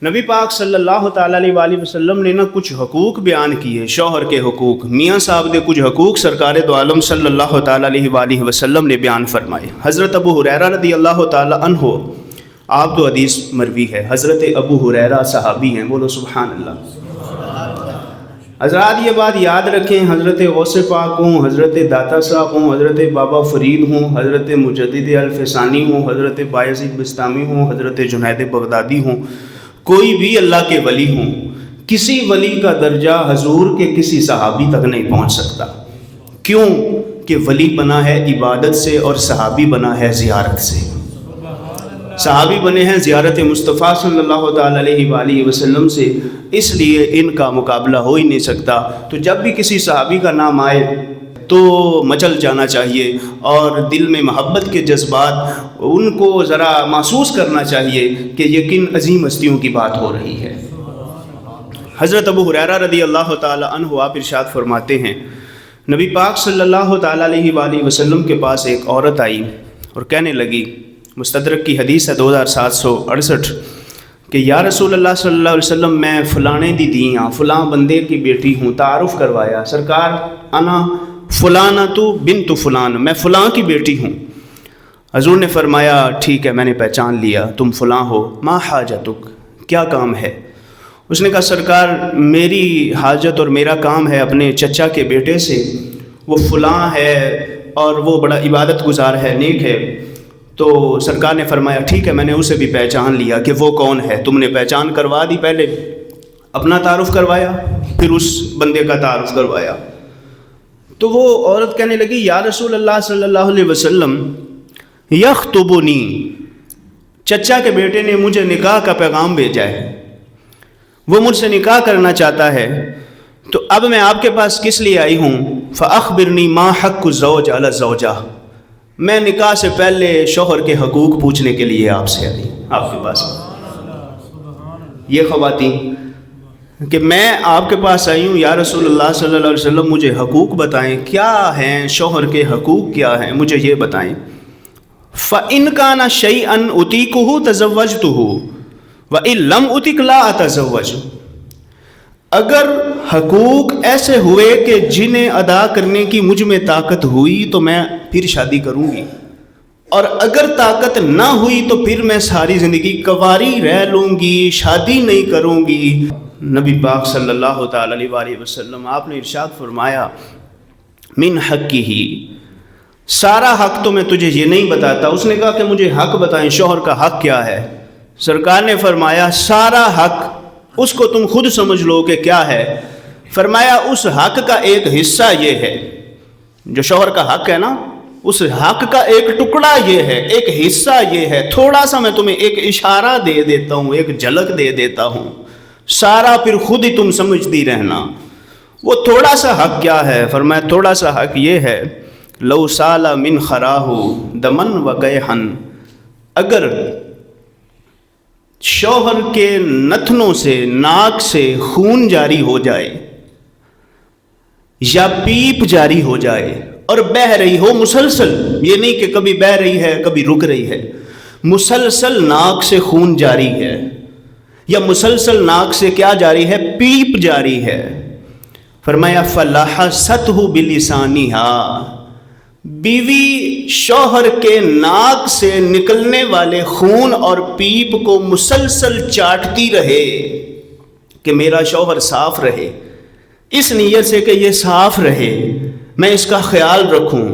نبی پاک صلی اللہ تعالیٰ علیہ وآلہ وسلم نے کچھ حقوق بیان کیے، شوہر کے حقوق۔ میاں صاحب دے کچھ حقوق سرکار دو عالم صلی اللہ تعالیٰ علیہ وآلہ وسلم نے بیان فرمائے۔ حضرت ابو ہریرہ رضی اللہ تعالیٰ عنہ آپ تو حدیث مروی ہے، حضرت ابو ہریرہ صحابی ہیں، بولو سبحان اللہ۔ حضرات یہ بات یاد رکھیں، حضرت غوث پاک ہوں، حضرت داتا صاحب ہوں، حضرت بابا فرید ہوں، حضرت مجدد الفسانی ہوں، حضرت بایزید بستامی ہوں، حضرت جنید بغدادی ہوں، کوئی بھی اللہ کے ولی ہوں، کسی ولی کا درجہ حضور کے کسی صحابی تک نہیں پہنچ سکتا۔ کیوں کہ ولی بنا ہے عبادت سے اور صحابی بنا ہے زیارت سے۔ صحابی بنے ہیں زیارت مصطفیٰ صلی اللہ تعالیٰ علیہ وآلہ وسلم سے، اس لیے ان کا مقابلہ ہو ہی نہیں سکتا۔ تو جب بھی کسی صحابی کا نام آئے تو مچل جانا چاہیے اور دل میں محبت کے جذبات ان کو ذرا محسوس کرنا چاہیے کہ یقین عظیم ہستیوں کی بات ہو رہی ہے۔ حضرت ابو ہریرہ رضی اللہ تعالیٰ عنہ آپ ارشاد فرماتے ہیں، نبی پاک صلی اللہ تعالیٰ علیہ وآلہ وسلم کے پاس ایک عورت آئی اور کہنے لگی، مستدرک کی حدیث ہے 2768، کہ یا رسول اللہ صلی اللہ علیہ وسلم میں فلانے دی دیاں فلاں بندے کی بیٹی ہوں، تعارف کروایا، سرکار انا فلانہ تو بنت فلان، میں فلاں کی بیٹی ہوں۔ حضور نے فرمایا ٹھیک ہے، میں نے پہچان لیا، تم فلاں ہو، ما حاجتک، کیا کام ہے؟ اس نے کہا سرکار میری حاجت اور میرا کام ہے اپنے چچا کے بیٹے سے، وہ فلاں ہے اور وہ بڑا عبادت گزار ہے، نیک ہے۔ تو سرکار نے فرمایا ٹھیک ہے، میں نے اسے بھی پہچان لیا کہ وہ کون ہے، تم نے پہچان کروا دی، پہلے اپنا تعارف کروایا پھر اس بندے کا تعارف کروایا۔ تو وہ عورت کہنے لگی یا رسول اللہ صلی اللہ علیہ وسلم یخطبنی، چچا کے بیٹے نے مجھے نکاح کا پیغام بھیجا ہے، وہ مجھ سے نکاح کرنا چاہتا ہے، تو اب میں آپ کے پاس کس لیے آئی ہوں؟ فاخبرنی ما حق الزوج علی الزوجہ، میں نکاح سے پہلے شوہر کے حقوق پوچھنے کے لیے آپ سے آئی، آپ کے پاس۔ یہ خواتین کہ میں آپ کے پاس آئی ہوں، یا رسول اللہ صلی اللہ علیہ وسلم مجھے حقوق بتائیں، کیا ہیں شوہر کے حقوق، کیا ہیں مجھے یہ بتائیں۔ فَإِنْ كَانَ شَيْئًا أُطِيقُهُ تَزَوَّجْتُهُ وَإِن لَمْ أُطِيقْ لَا أَتَزَوَّجُ، اگر حقوق ایسے ہوئے کہ جنہیں ادا کرنے کی مجھ میں طاقت ہوئی تو میں پھر شادی کروں گی، اور اگر طاقت نہ ہوئی تو پھر میں ساری زندگی کنواری رہ لوں گی، شادی نہیں کروں گی۔ نبی پاک صلی اللہ تعالیٰ علیہ وآلہ وسلم آپ نے ارشاد فرمایا من حقہ، سارا حق تو میں تجھے یہ نہیں بتاتا۔ اس نے کہا کہ مجھے حق بتائیں، شوہر کا حق کیا ہے؟ سرکار نے فرمایا سارا حق اس کو تم خود سمجھ لو کہ کیا ہے۔ فرمایا اس حق کا ایک حصہ یہ ہے، جو شوہر کا حق ہے نا، اس حق کا ایک ٹکڑا یہ ہے، ایک حصہ یہ ہے، تھوڑا سا میں تمہیں ایک اشارہ دے دیتا ہوں، ایک جھلک دے دیتا ہوں، سارا پھر خود ہی تم سمجھتی رہنا۔ وہ تھوڑا سا حق کیا ہے؟ فرمایا تھوڑا سا حق یہ ہے، لو سال من خراہ دمن وقیحن، اگر شوہر کے نتنوں سے، ناک سے خون جاری ہو جائے یا پیپ جاری ہو جائے اور بہہ رہی ہو مسلسل، یہ نہیں کہ کبھی بہہ رہی ہے کبھی رک رہی ہے، مسلسل ناک سے خون جاری ہے یا مسلسل ناک سے کیا جاری ہے؟ پیپ جاری ہے۔ فرمایا فَلَحَسَتْهُ بِلِسَانِهَا، بیوی شوہر کے ناک سے نکلنے والے خون اور پیپ کو مسلسل چاٹتی رہے کہ میرا شوہر صاف رہے، اس نیت سے کہ یہ صاف رہے، میں اس کا خیال رکھوں۔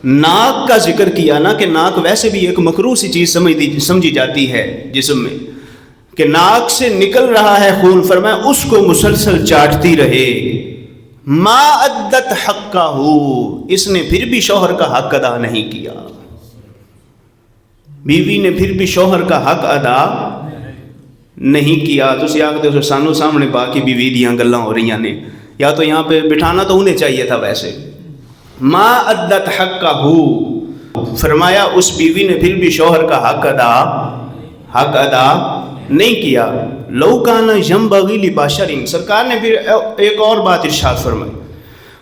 ناک کا ذکر کیا نا کہ ناک ویسے بھی ایک مکروہ سی چیز سمجھی جاتی ہے جسم میں، کہ ناک سے نکل رہا ہے خون، فرمایا اس کو مسلسل چاٹتی رہے۔ ما ادت حقہ، اس نے پھر بھی شوہر کا حق ادا نہیں کیا، بیوی نے پھر بھی شوہر کا حق ادا نہیں کیا۔ تو آگے تو سانو سامنے باقی بیوی دیاں گلاں ہو رہی نے، یا تو یہاں پہ بٹھانا تو انہیں چاہیے تھا ویسے۔ ما ادت حقہ، فرمایا اس بیوی نے پھر بھی شوہر کا حق ادا نہیں کیا۔ لو کان ینبغی لبشر، سرکار نے پھر ایک اور بات ارشاد فرمائی،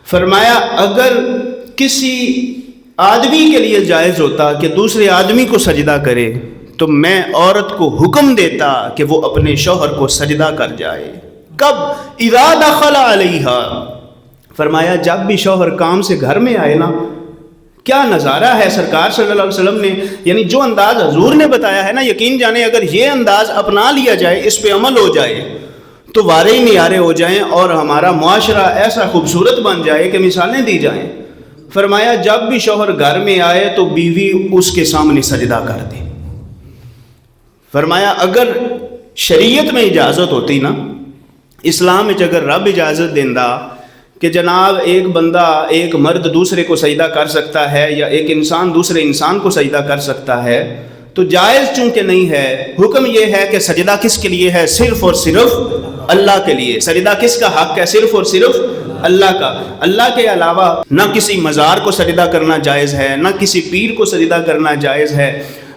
فرمایا اگر کسی آدمی کے لیے جائز ہوتا کہ دوسرے آدمی کو سجدہ کرے تو میں عورت کو حکم دیتا کہ وہ اپنے شوہر کو سجدہ کر جائے. کب؟ اذا دخل علیہا، فرمایا جب بھی شوہر کام سے گھر میں آئے نا. کیا نظارہ ہے سرکار صلی اللہ علیہ وسلم نے، یعنی جو انداز حضور نے بتایا ہے نا، یقین جانے اگر یہ انداز اپنا لیا جائے، اس پہ عمل ہو جائے تو وارے نیارے ہو جائیں اور ہمارا معاشرہ ایسا خوبصورت بن جائے کہ مثالیں دی جائیں. فرمایا جب بھی شوہر گھر میں آئے تو بیوی اس کے سامنے سجدہ کر دے. فرمایا اگر شریعت میں اجازت ہوتی نا، اسلام میں اگر رب اجازت دیندا کہ جناب ایک بندہ، ایک مرد دوسرے کو سجدہ کر سکتا ہے یا ایک انسان دوسرے انسان کو سجدہ کر سکتا ہے، تو جائز چونکہ نہیں ہے. حکم یہ ہے کہ سجدہ کس کے لیے ہے؟ صرف اور صرف اللہ کے لیے. سجدہ کس کا حق ہے؟ صرف اور صرف اللہ کا. اللہ کے علاوہ نہ کسی مزار کو سجدہ کرنا جائز ہے، نہ کسی پیر کو سجدہ کرنا جائز ہے،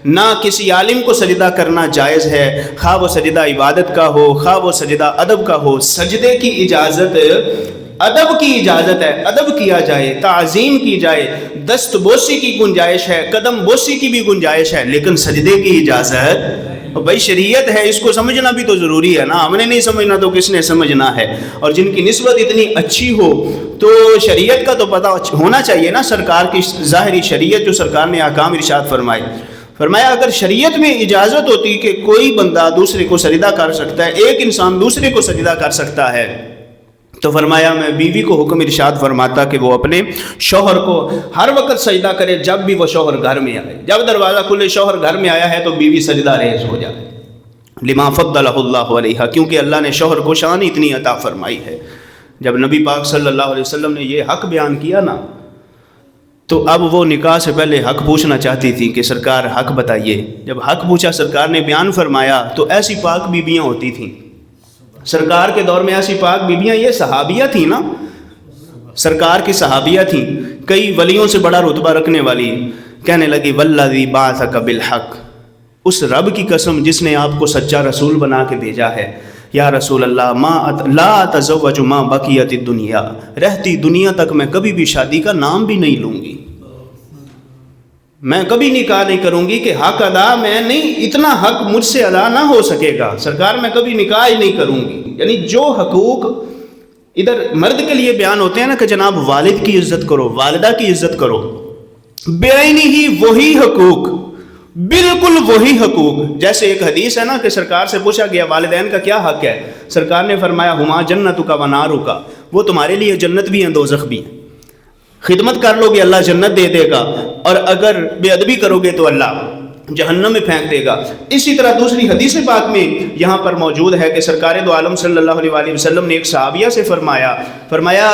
نہ کسی عالم کو سجدہ کرنا جائز ہے، خواہ وہ سجدہ عبادت کا ہو، خواہ وہ سجدہ ادب کا ہو. سجدے کی اجازت ادب کی اجازت ہے، ادب کیا جائے، تعظیم کی جائے، دست بوسی کی گنجائش ہے، قدم بوسی کی بھی گنجائش ہے، لیکن سجدے کی اجازت بھائی شریعت ہے. اس کو سمجھنا بھی تو ضروری ہے نا. ہم نے نہیں سمجھنا تو کس نے سمجھنا ہے؟ اور جن کی نسبت اتنی اچھی ہو تو شریعت کا تو پتہ ہونا چاہیے نا. سرکار کی ظاہری شریعت جو سرکار نے احکام ارشاد فرمائے، فرمایا اگر شریعت میں اجازت ہوتی کہ کوئی بندہ دوسرے کو سجدہ کر سکتا ہے، ایک انسان دوسرے کو سجدہ کر سکتا ہے، تو فرمایا میں بیوی کو حکم ارشاد فرماتا کہ وہ اپنے شوہر کو ہر وقت سجدہ کرے جب بھی وہ شوہر گھر میں آئے. جب دروازہ کھلے شوہر گھر میں آیا ہے تو بیوی سجدہ ریز ہو جائے. لما فضلہ اللہ علیہ، کیونکہ اللہ نے شوہر کو شان اتنی عطا فرمائی ہے. جب نبی پاک صلی اللہ علیہ وسلم نے یہ حق بیان کیا نا، تو اب وہ نکاح سے پہلے حق پوچھنا چاہتی تھی کہ سرکار حق بتائیے. جب حق پوچھا سرکار نے بیان فرمایا تو ایسی پاک بیویاں ہوتی تھیں سرکار کے دور میں. ایسی پاک بیویاں یہ صحابیہ تھیں نا، سرکار کی صحابیہ تھیں، کئی ولیوں سے بڑا رتبہ رکھنے والی. کہنے لگی والذی بعثک بالحق، اس رب کی قسم جس نے آپ کو سچا رسول بنا کے بھیجا ہے، یا رسول اللہ لا اتزوج ما بقیت الدنیا، رہتی دنیا تک میں کبھی بھی شادی کا نام بھی نہیں لوں گی، میں کبھی نکاح نہیں کروں گی کہ حق ادا میں نہیں، اتنا حق مجھ سے ادا نہ ہو سکے گا سرکار، میں کبھی نکاح ہی نہیں کروں گی. یعنی جو حقوق ادھر مرد کے لیے بیان ہوتے ہیں نا کہ جناب والد کی عزت کرو، والدہ کی عزت کرو، بعینی ہی وہی حقوق، بالکل وہی حقوق. جیسے ایک حدیث ہے نا کہ سرکار سے پوچھا گیا والدین کا کیا حق ہے، سرکار نے فرمایا ہما جنتک و نارک، وہ تمہارے لیے جنت بھی ہیں دوزخ بھی ہیں. خدمت کر لو گے اللہ جنت دے دے گا، اور اگر بے ادبی کرو گے تو اللہ جہنم میں پھینک دے گا. اسی طرح دوسری حدیث پاک میں یہاں پر موجود ہے کہ سرکار دو عالم صلی اللہ علیہ وآلہ وسلم نے ایک صحابیہ سے فرمایا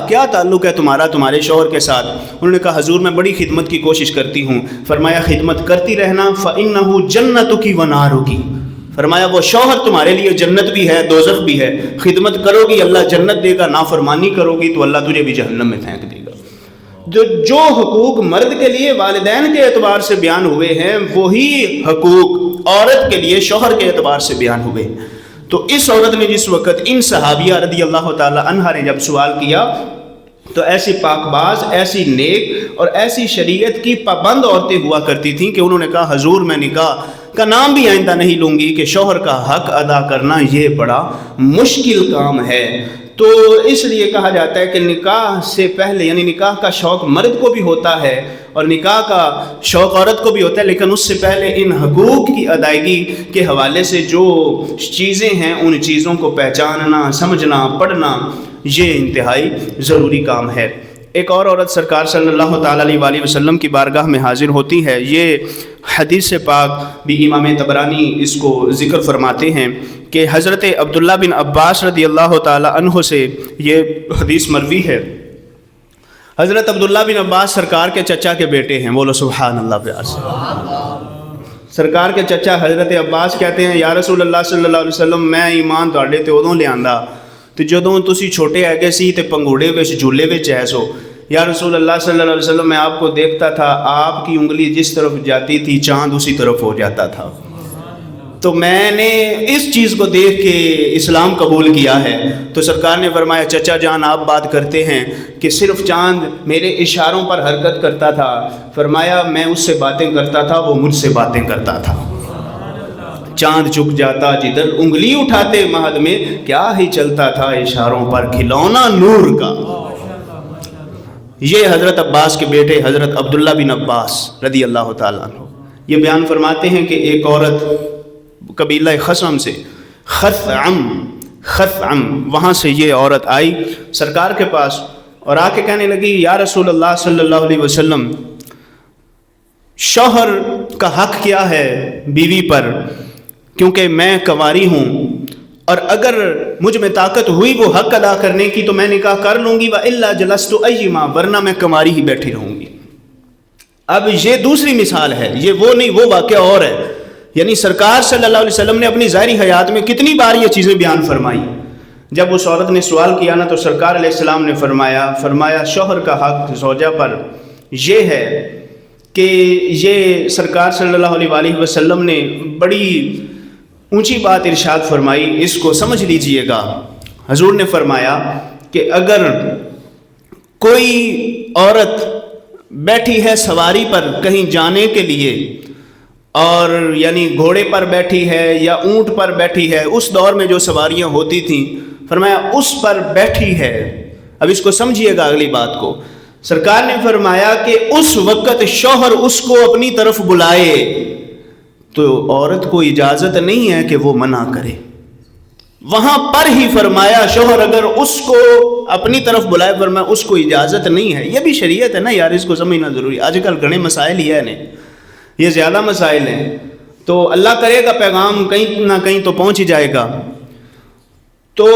کیا تعلق ہے تمہارا تمہارے شوہر کے ساتھ؟ انہوں نے کہا حضور میں بڑی خدمت کی کوشش کرتی ہوں. فرمایا خدمت کرتی رہنا، فإنہ جنتک و نارک، فرمایا وہ شوہر تمہارے لیے جنت بھی ہے دوزخ بھی ہے. خدمت کرو گی اللہ جنت دے گا، نافرمانی کرو گی تو اللہ تجھے بھی جہنم میں پھینک دے گا. جو حقوق مرد کے لیے والدین کے اعتبار سے بیان ہوئے ہیں، وہی حقوق عورت کے لیے شوہر کے اعتبار سے بیان ہوئے. تو اس عورت نے جس وقت ان صحابیہ رضی اللہ تعالی عنہا نے جب سوال کیا تو ایسی پاک باز، ایسی نیک اور ایسی شریعت کی پابند عورتیں ہوا کرتی تھیں کہ انہوں نے کہا حضور میں نکاح کا نام بھی آئندہ نہیں لوں گی کہ شوہر کا حق ادا کرنا یہ بڑا مشکل کام ہے. تو اس لیے کہا جاتا ہے کہ نکاح سے پہلے، یعنی نکاح کا شوق مرد کو بھی ہوتا ہے اور نکاح کا شوق عورت کو بھی ہوتا ہے، لیکن اس سے پہلے ان حقوق کی ادائیگی کے حوالے سے جو چیزیں ہیں ان چیزوں کو پہچاننا، سمجھنا، پڑھنا یہ انتہائی ضروری کام ہے. ایک اور عورت سرکار صلی اللہ تعالیٰ علیہ وآلہ وسلم کی بارگاہ میں حاضر ہوتی ہے. یہ حدیث پاک بھی امام طبرانی اس کو ذکر فرماتے ہیں کہ حضرت عبداللہ بن عباس رضی اللہ تعالیٰ عنہ سے یہ حدیث مروی ہے. حضرت عبداللہ بن عباس سرکار کے چچا کے بیٹے ہیں. بولو سبحان اللہ پیار سے. سرکار کے چچا حضرت عباس کہتے ہیں یا رسول اللہ صلی اللہ علیہ وسلم میں ایمان تواڈے تے ادوں لیاندا تو جدوں تسی چھوٹے ہے گئے سی تے پنگوڑے وچ جھولے وچ ہے سو. یا رسول اللہ صلی اللہ علیہ وسلم میں آپ کو دیکھتا تھا، آپ کی انگلی جس طرف جاتی تھی چاند اسی طرف ہو جاتا تھا. تو میں نے اس چیز کو دیکھ کے اسلام قبول کیا ہے. تو سرکار نے فرمایا چچا جان آپ بات کرتے ہیں کہ صرف چاند میرے اشاروں پر حرکت کرتا تھا. فرمایا میں اس سے باتیں کرتا تھا، وہ مجھ سے باتیں کرتا تھا. چاند چک جاتا جدھر انگلی اٹھاتے مہد میں، کیا ہی چلتا تھا اشاروں پر کھلونا نور کا۔ یہ حضرت عباس کے بیٹے حضرت عبداللہ بن عباس رضی اللہ تعالیٰ عنہ یہ بیان فرماتے ہیں کہ ایک عورت قبیلہ خثعم سے، خثعم وہاں سے یہ عورت آئی سرکار کے پاس اور آ کے کہنے لگی، یا رسول اللہ صلی اللہ علیہ وسلم، شوہر کا حق کیا ہے بیوی پر، کیونکہ میں کنواری ہوں اور اگر مجھ میں طاقت ہوئی وہ حق ادا کرنے کی تو میں نکاح کر لوں گی، وَإِلَّا جَلَسْتُ أَيِّمَا، ورنہ میں کنواری ہی بیٹھی رہوں گی۔ اب یہ دوسری مثال ہے، یہ وہ نہیں، وہ واقعہ اور ہے۔ یعنی سرکار صلی اللہ علیہ وسلم نے اپنی ظاہری حیات میں کتنی بار یہ چیزیں بیان فرمائی۔ جب اس عورت نے سوال کیا نا تو سرکار علیہ السلام نے فرمایا شوہر کا حق زوجہ پر یہ ہے کہ یہ سرکار صلی اللہ علیہ وآلہ وسلم نے بڑی اونچی بات ارشاد فرمائی، اس کو سمجھ لیجئے گا۔ حضور نے فرمایا کہ اگر کوئی عورت بیٹھی ہے سواری پر کہیں جانے کے لیے، اور یعنی گھوڑے پر بیٹھی ہے یا اونٹ پر بیٹھی ہے، اس دور میں جو سواریاں ہوتی تھیں، فرمایا اس پر بیٹھی ہے۔ اب اس کو سمجھیے گا اگلی بات کو، سرکار نے فرمایا کہ اس وقت شوہر اس کو اپنی طرف بلائے تو عورت کو اجازت نہیں ہے کہ وہ منع کرے۔ وہاں پر ہی فرمایا شوہر اگر اس کو اپنی طرف بلائے، فرمایا اس کو اجازت نہیں ہے۔ یہ بھی شریعت ہے نا یار، اس کو سمجھنا ضروری۔ آج کل گھنے مسائل ہی ہے یہ زیادہ مسائل ہیں، تو اللہ کرے گا پیغام کہیں نہ کہیں تو پہنچ ہی جائے گا۔ تو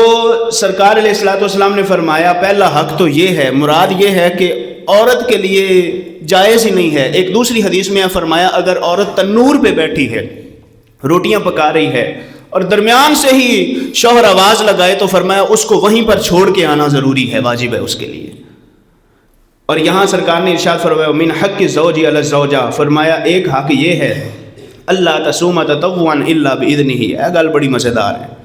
سرکار علیہ الصلوۃ والسلام نے فرمایا پہلا حق تو یہ ہے، مراد یہ ہے کہ عورت کے لیے جائز ہی نہیں ہے۔ ایک دوسری حدیث میں فرمایا اگر عورت تنور پہ بیٹھی ہے، روٹیاں پکا رہی ہے اور درمیان سے ہی شوہر آواز لگائے تو فرمایا اس کو وہیں پر چھوڑ کے آنا ضروری ہے، واجب ہے اس کے لیے۔ اور یہاں سرکار نے ارشاد فرمایا من حق الزوج علی الزوجہ، فرمایا ایک حق یہ ہے اللہ تصوم تطوعا الا باذنہ۔ یہ گل بڑی مزیدار ہے۔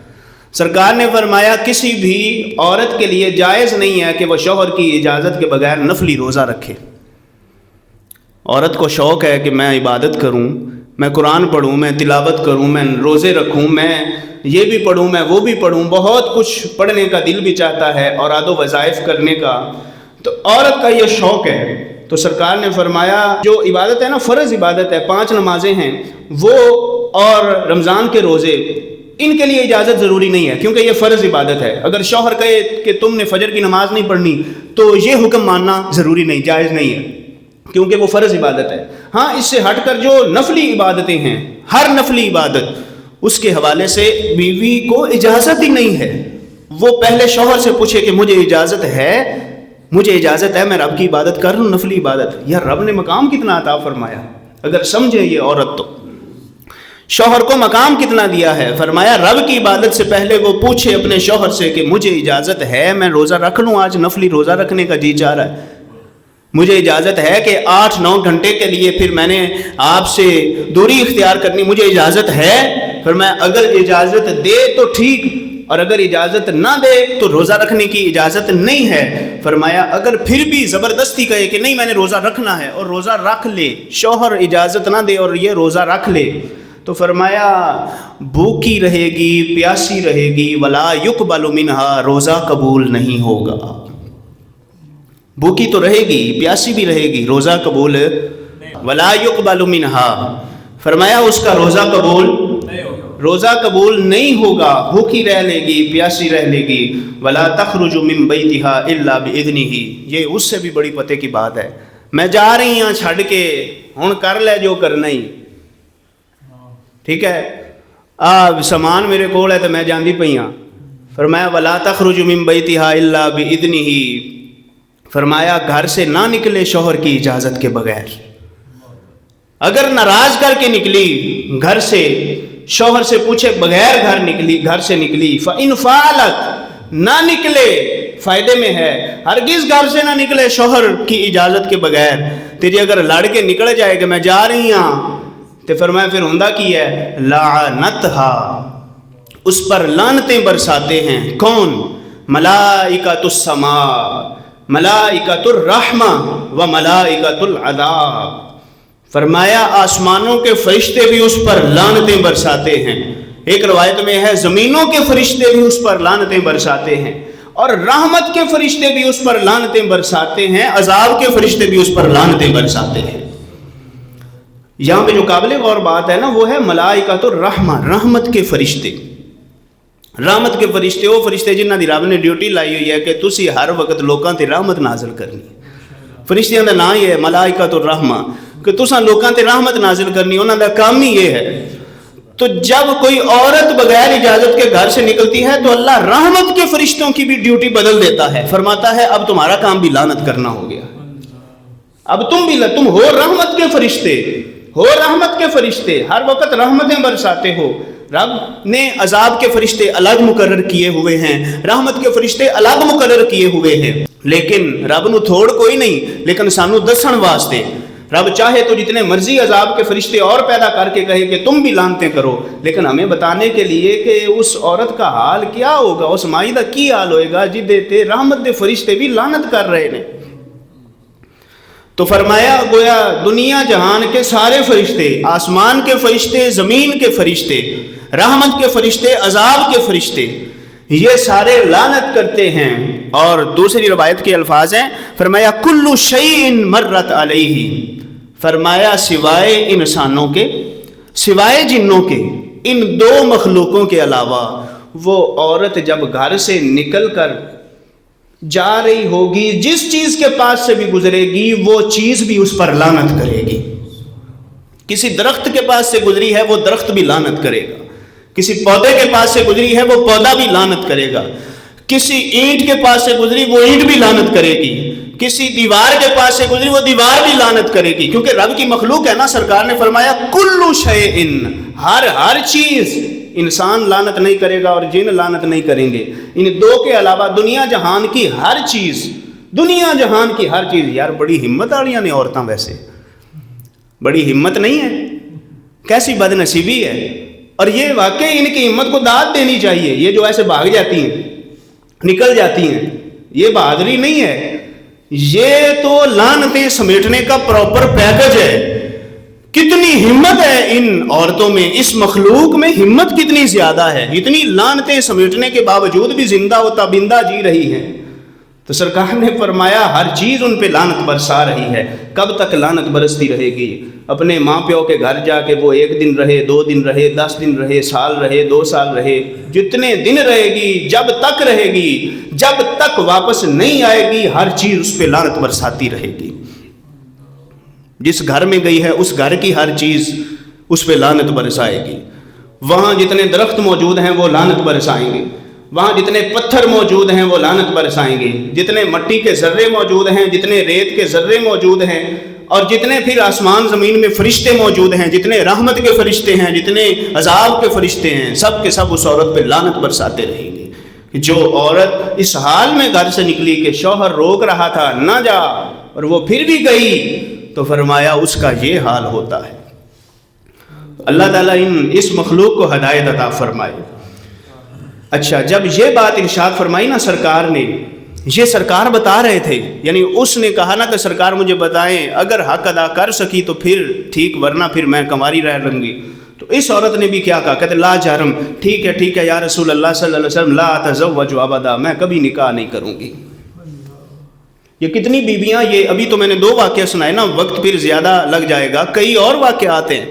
سرکار نے فرمایا کسی بھی عورت کے لیے جائز نہیں ہے کہ وہ شوہر کی اجازت کے بغیر نفلی روزہ رکھے۔ عورت کو شوق ہے کہ میں عبادت کروں، میں قرآن پڑھوں، میں تلاوت کروں، میں روزے رکھوں، میں یہ بھی پڑھوں، میں وہ بھی پڑھوں، بہت کچھ پڑھنے کا دل بھی چاہتا ہے اور اوراد و وظائف کرنے کا، تو عورت کا یہ شوق ہے۔ تو سرکار نے فرمایا جو عبادت ہے نا، فرض عبادت ہے، 5 نمازیں ہیں وہ اور رمضان کے روزے، ان کے لیے اجازت ضروری نہیں ہے کیونکہ یہ فرض عبادت ہے۔ اگر شوہر کہے کہ تم نے فجر کی نماز نہیں پڑھنی تو یہ حکم ماننا ضروری نہیں، جائز نہیں ہے کیونکہ وہ فرض عبادت ہے۔ ہاں اس سے ہٹ کر جو نفلی عبادتیں ہیں، ہر نفلی عبادت اس کے حوالے سے بیوی کو اجازت ہی نہیں ہے، وہ پہلے شوہر سے پوچھے کہ مجھے اجازت ہے، مجھے اجازت ہے میں رب کی عبادت کر لوں، نفلی عبادت۔ یا رب نے مقام کتنا عطا فرمایا، اگر سمجھے یہ عورت تو شوہر کو مقام کتنا دیا ہے۔ فرمایا رب کی عبادت سے پہلے وہ پوچھے اپنے شوہر سے کہ مجھے اجازت ہے میں روزہ رکھ لوں، آج نفلی روزہ رکھنے کا جی چاہ رہا ہے، مجھے اجازت ہے کہ 8-9 گھنٹے کے لیے پھر میں نے آپ سے دوری اختیار کرنی، مجھے اجازت ہے۔ فرمایا اگر اجازت دے تو ٹھیک، اور اگر اجازت نہ دے تو روزہ رکھنے کی اجازت نہیں ہے۔ فرمایا اگر پھر بھی زبردستی کہے کہ نہیں میں نے روزہ رکھنا ہے اور روزہ رکھ لے، شوہر اجازت نہ دے اور یہ روزہ رکھ لے، تو فرمایا بھوکی رہے گی، پیاسی رہے گی، ولا یقبل منہا، روزہ قبول نہیں ہوگا۔ بھوکی تو رہے گی، پیاسی بھی رہے گی، روزہ قبول ولا یقبل منہا، فرمایا اس کا روزہ قبول نہیں ہوگا، بھوکی رہ لے گی، پیاسی رہ لے گی۔ ولا تخرج من بیتہا الا باذنہ، یہ اس سے بھی بڑی پتے کی بات ہے، میں جا رہی ہوں چھڑ کے، ہن کر لے جو کرنا ہی، ٹھیک ہے، سامان میرے کول ہے تو میں جاندی پئی ہاں۔ فرمایا ولا تخرج من بیتہا الا باذنہ، فرمایا گھر سے نہ نکلے شوہر کی اجازت کے بغیر۔ اگر ناراض کر کے نکلی گھر سے، شوہر سے پوچھے بغیر گھر سے نکلی، فَإِنْ فَعَلَتْ، نہ نکلے فائدے میں ہے، ہرگز گھر سے نہ نکلے شوہر کی اجازت کے بغیر۔ تیری اگر لڑ کے نکل جائے کہ میں جا رہی ہوں، تو فرمایا پھر ہوندا کی ہے، لعنتھا، اس پر لعنتیں برساتے ہیں، کون؟ ملائکۃ السماء، ملائکۃ الرحمہ و ملائکۃ العذاب۔ فرمایا آسمانوں کے فرشتے بھی اس پر لعنتیں برساتے ہیں، ایک روایت میں ہے زمینوں کے فرشتے بھی اس پر لعنتیں برساتے ہیں، اور رحمت کے فرشتے بھی اس پر لعنتیں برساتے ہیں، عذاب کے فرشتے بھی اس پر لعنتیں برساتے ہیں۔ یہاں پہ جو قابل غور بات ہے نا وہ ہے ملائکۃ الرحمہ، رحمت کے فرشتے۔ رحمت کے فرشتے وہ فرشتے جنہاں دی رب نے ڈیوٹی لائی ہوئی ہے کہ تسی ہر وقت لوکاں تے رحمت نازل کرنی۔ فرشتیاں دا نام یہ ہے ملائکۃ الرحمہ کہ تساں لوکاں تے رحمت نازل کرنی، انہاں دا کام ہی یہ ہے۔ تو جب کوئی عورت بغیر اجازت کے گھر سے نکلتی ہے تو اللہ رحمت کے فرشتوں کی بھی ڈیوٹی بدل دیتا ہے، فرماتا ہے اب تمہارا کام بھی لعنت کرنا ہو گیا، اب تم ہو رحمت کے فرشتے، ہو رحمت کے فرشتے، ہر وقت رحمتیں برساتے ہو۔ رب نے عذاب کے فرشتے الگ مقرر کیے ہوئے ہیں، رحمت کے فرشتے الگ مقرر کیے ہوئے ہیں، لیکن رب نو تھوڑ کوئی نہیں، لیکن سانو دسن واسطے رب چاہے تو جتنے مرضی عذاب کے فرشتے اور پیدا کر کے کہے کہ تم بھی لعنتیں کرو، لیکن ہمیں بتانے کے لیے کہ اس عورت کا حال کیا ہوگا، اس مائی دا کی حال ہوئے گا جدے تے رحمت دے فرشتے بھی لعنت کر رہے ہیں۔ تو فرمایا گویا دنیا جہان کے سارے فرشتے، آسمان کے فرشتے، زمین کے فرشتے، رحمت کے فرشتے، عذاب کے فرشتے، یہ سارے لعنت کرتے ہیں۔ اور دوسری روایت کے الفاظ ہیں، فرمایا کل شیء مرت علیہ، فرمایا سوائے انسانوں کے، سوائے جنوں کے، ان دو مخلوقوں کے علاوہ وہ عورت جب گھر سے نکل کر جا رہی ہوگی، جس چیز کے پاس سے بھی گزرے گی وہ چیز بھی اس پر لعنت کرے گی۔ کسی درخت کے پاس سے گزری ہے وہ درخت بھی لعنت کرے گا، کسی پودے کے پاس سے گزری ہے وہ پودا بھی لعنت کرے گا، کسی اینٹ کے پاس سے گزری وہ اینٹ بھی لعنت کرے گی، کسی دیوار کے پاس سے گزری وہ دیوار بھی لعنت کرے گی، کیونکہ رب کی مخلوق ہے نا۔ سرکار نے فرمایا کل شیء، ہر چیز، انسان لعنت نہیں کرے گا اور جن لعنت نہیں کریں گے، ان دو کے علاوہ دنیا جہان کی ہر چیز، دنیا جہان کی ہر چیز۔ یار بڑی ہمت والیاں نے عورتاں، ویسے بڑی ہمت نہیں ہے، کیسی بد نصیبی ہے۔ اور یہ واقعی ان کی ہمت کو داد دینی چاہیے، یہ جو ایسے بھاگ جاتی ہیں، نکل جاتی ہیں، یہ بہادری نہیں ہے، یہ تو لعنتیں سمیٹنے کا پراپر پیکج ہے۔ کتنی ہمت ہے ان عورتوں میں، اس مخلوق میں ہمت کتنی زیادہ ہے، اتنی لعنتیں سمیٹنے کے باوجود بھی زندہ و تابندہ جی رہی ہیں۔ تو سرکار نے فرمایا ہر چیز ان پہ لعنت برسا رہی ہے۔ کب تک لعنت برستی رہے گی؟ اپنے ماں پیو کے گھر جا کے وہ 1 دن رہے، 2 دن رہے، 10 دن رہے، سال رہے، 2 سال رہے، جتنے دن رہے گی، جب تک رہے گی، جب تک واپس نہیں آئے گی، ہر چیز اس پہ لعنت برساتی رہے گی۔ جس گھر میں گئی ہے اس گھر کی ہر چیز اس پہ لعنت برسائے گی۔ وہاں جتنے درخت موجود ہیں وہ لعنت برسائیں گے، وہاں جتنے پتھر موجود ہیں وہ لعنت برسائیں گے، جتنے مٹی کے ذرے موجود ہیں، جتنے ریت کے ذرے موجود ہیں، اور جتنے پھر آسمان زمین میں فرشتے موجود ہیں، جتنے رحمت کے فرشتے ہیں، جتنے عذاب کے فرشتے ہیں، سب کے سب اس عورت پہ لعنت برساتے رہیں گے۔ جو عورت اس حال میں گھر سے نکلی کہ شوہر روک رہا تھا نہ جا اور وہ پھر بھی گئی، تو فرمایا اس کا یہ حال ہوتا ہے۔ اللہ تعالیٰ اس مخلوق کو ہدایت عطا فرمائے۔ اچھا، جب یہ بات ارشاد فرمائی نا سرکار نے، یہ سرکار بتا رہے تھے، یعنی اس نے کہا نا کہ سرکار مجھے بتائیں، اگر حق ادا کر سکی تو پھر ٹھیک، ورنہ پھر میں کنواری رہ لوں گی۔ تو اس عورت نے بھی کیا کہا، کہتے لا جرم، ٹھیک ہے یا رسول اللہ صلی اللہ علیہ وسلم، لا اتزوج ابدا، میں کبھی نکاح نہیں کروں گی۔ یہ کتنی بیویاں، یہ ابھی تو میں نے 2 واقعہ سنائے نا، وقت پھر زیادہ لگ جائے گا، کئی اور واقعات ہیں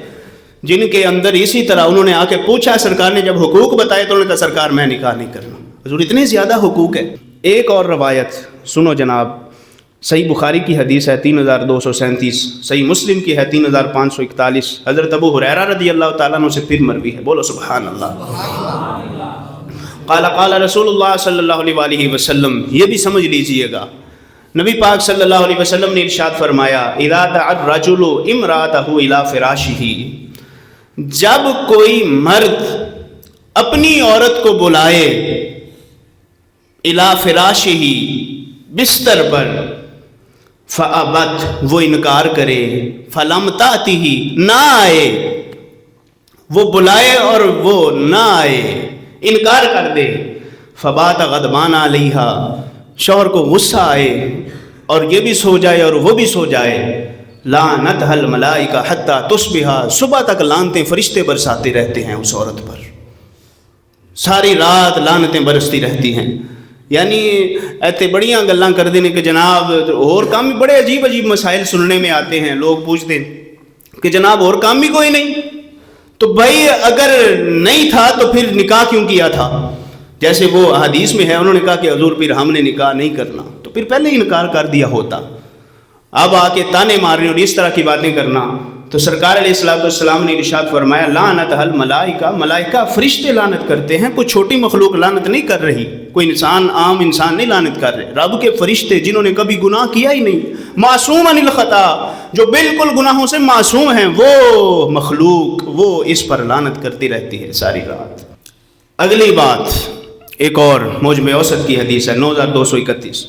جن کے اندر اسی طرح انہوں نے آ کے پوچھا، سرکار نے جب حقوق بتائے تو انہوں نے کہا سرکار میں نکاح نہیں کرنا، حضور اتنے زیادہ حقوق ہے۔ ایک اور روایت سنو جناب، صحیح بخاری کی حدیث ہے 3237، صحیح مسلم کی ہے 3541، حضرت ابو ہریرہ رضی اللہ تعالیٰ عنہ سے پھر مروی ہے، بولو سبحان اللہ۔ قال رسول اللہ صلی اللہ علیہ وآلہ وسلم، یہ بھی سمجھ لیجئے گا، نبی پاک صلی اللہ علیہ وسلم نے ارشاد فرمایا، اذا دعا الرجل امرأته الى فراشه، جب کوئی مرد اپنی عورت کو بلائے الى فراشه، بستر پر، فابت، وہ انکار کرے، فلم تأتہ، نہ آئے، وہ بلائے اور وہ نہ آئے، انکار کر دے، فبات غضبان علیہا، شوہر کو غصہ آئے اور یہ بھی سو جائے اور وہ بھی سو جائے، لعنتھا الملائکہ حتی تصبح، صبح تک لعنتیں فرشتے برساتے رہتے ہیں اس عورت پر، ساری رات لعنتیں برستی رہتی ہیں. یعنی ایتے بڑیاں گلاں کر دینے کہ جناب اور کام بھی بڑے عجیب عجیب مسائل سننے میں آتے ہیں. لوگ پوچھتے ہیں کہ جناب اور کام بھی کوئی نہیں؟ تو بھائی اگر نہیں تھا تو پھر نکاح کیوں کیا تھا؟ جیسے وہ حدیث میں ہے، انہوں نے کہا کہ حضور پھر ہم نے نکاح نہیں کرنا، تو پھر پہلے ہی انکار کر دیا ہوتا. اب آ کے تانے مارنے اور اس طرح کی باتیں کرنا. تو سرکار علیہ السلام نے ارشاد فرمایا لعنتھا الملائکہ، ملائکہ فرشتے لعنت کرتے ہیں، کوئی چھوٹی مخلوق لعنت نہیں کر رہی، کوئی انسان عام انسان نہیں لعنت کر رہے. رب کے فرشتے جنہوں نے کبھی گناہ کیا ہی نہیں، معصوم عن الخطا، جو بالکل گناہوں سے معصوم ہیں، وہ مخلوق وہ اس پر لعنت کرتی رہتی ہے ساری رات. اگلی بات ایک اور موجم اوسط کی حدیث ہے 9231.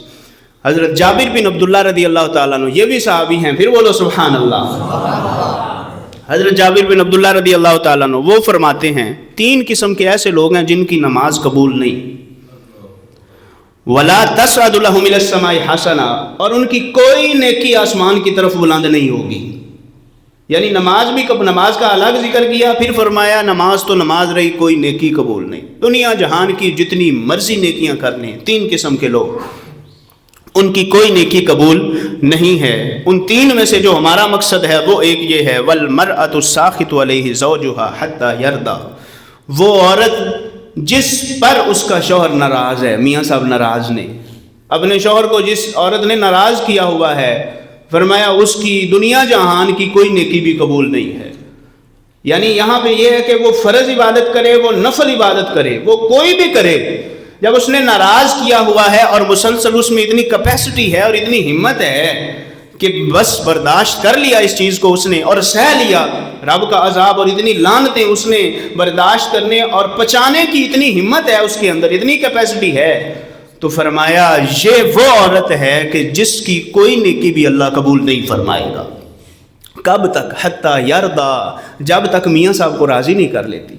حضرت جابر بن عبداللہ رضی اللہ تعالیٰ عنہ، یہ بھی صحابی ہیں، پھر بولو سبحان اللہ. حضرت جابر بن عبداللہ رضی اللہ تعالیٰ عنہ وہ فرماتے ہیں 3 قسم کے ایسے لوگ ہیں جن کی نماز قبول نہیں. وَلَا تَسْعَدُ لَهُمْ إِلَى السَّمَاءِ حَسَنَةٌ، اور ان کی کوئی نیکی آسمان کی طرف بلند نہیں ہوگی. یعنی نماز بھی نماز کا الگ ذکر کیا، پھر فرمایا نماز تو نماز رہی، کوئی نیکی قبول نہیں. دنیا جہان کی جتنی مرضی نیکیاں کر لیں، 3 قسم کے لوگ، ان کی کوئی نیکی قبول نہیں ہے. ان 3 میں سے جو ہمارا مقصد ہے وہ ایک یہ ہے وَالْمَرْأَةُ السَّاخِطُ عَلَيْهِ زَوْجُهَا حَتَّى يَرْضَى، وہ عورت جس پر اس کا شوہر ناراض ہے. میاں صاحب ناراض نے اپنے شوہر کو، جس عورت نے ناراض کیا ہوا ہے، فرمایا اس کی دنیا جہان کی کوئی نیکی بھی قبول نہیں ہے. یعنی یہاں پہ یہ ہے کہ وہ فرض عبادت کرے، وہ نفل عبادت کرے، وہ کوئی بھی کرے، جب اس نے ناراض کیا ہوا ہے اور مسلسل اس میں اتنی کیپیسٹی ہے اور اتنی ہمت ہے کہ بس برداشت کر لیا اس چیز کو اس نے اور سہ لیا رب کا عذاب، اور اتنی لعنتیں اس نے برداشت کرنے اور پچانے کی اتنی ہمت ہے اس کے اندر، اتنی کیپیسٹی ہے، تو فرمایا یہ وہ عورت ہے کہ جس کی کوئی نیکی بھی اللہ قبول نہیں فرمائے گا. کب تک؟ حتی یرضا، جب تک میاں صاحب کو راضی نہیں کر لیتی.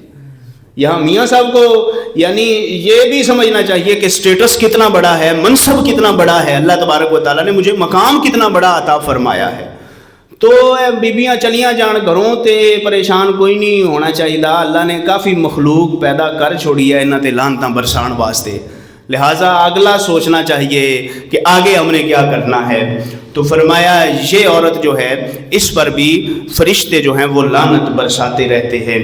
یہاں میاں صاحب کو یعنی یہ بھی سمجھنا چاہیے کہ سٹیٹس کتنا بڑا ہے، منصب کتنا بڑا ہے، اللہ تبارک و تعالیٰ نے مجھے مقام کتنا بڑا عطا فرمایا ہے. تو بیبیاں چلیاں جان گھروں تے پریشان کوئی نہیں ہونا چاہیے. اللہ نے کافی مخلوق پیدا کر چھوڑی ہے انہاں تے لعنتاں برسان واسطے، لہٰذا اگلا سوچنا چاہیے کہ آگے ہم نے کیا کرنا ہے. تو فرمایا یہ عورت جو ہے اس پر بھی فرشتے جو ہیں وہ لعنت برساتے رہتے ہیں.